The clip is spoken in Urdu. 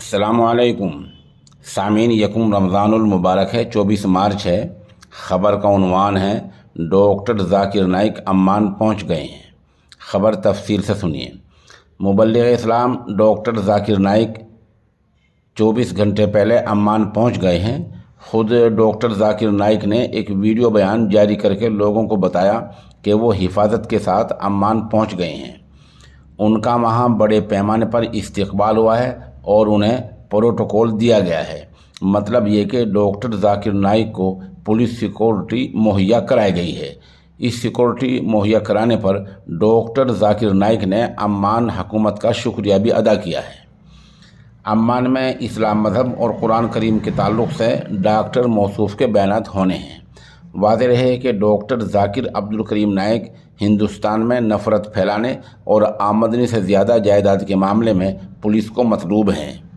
السلام علیکم سامعین، یکم رمضان المبارک ہے، 24 مارچ ہے۔ خبر کا عنوان ہے ڈاکٹر ذاکر نائک عمان پہنچ گئے ہیں۔ خبر تفصیل سے سنیے۔ مبلغ اسلام ڈاکٹر ذاکر نائک 24 گھنٹے پہلے عمان پہنچ گئے ہیں۔ خود ڈاکٹر ذاکر نائک نے ایک ویڈیو بیان جاری کر کے لوگوں کو بتایا کہ وہ حفاظت کے ساتھ عمان پہنچ گئے ہیں۔ ان کا وہاں بڑے پیمانے پر استقبال ہوا ہے اور انہیں پروٹوکول دیا گیا ہے۔ مطلب یہ کہ ڈاکٹر ذاکر نائک کو پولیس سیکورٹی مہیا کرائی گئی ہے۔ اس سیکورٹی مہیا کرانے پر ڈاکٹر ذاکر نائک نے عمان حکومت کا شکریہ بھی ادا کیا ہے۔ عمان میں اسلام مذہب اور قرآن کریم کے تعلق سے ڈاکٹر موصوف کے بیانات ہونے ہیں۔ واضح رہے کہ ڈاکٹر ذاکر عبدالکریم نائک ہندوستان میں نفرت پھیلانے اور آمدنی سے زیادہ جائیداد کے معاملے میں پولیس کو مطلوب ہیں۔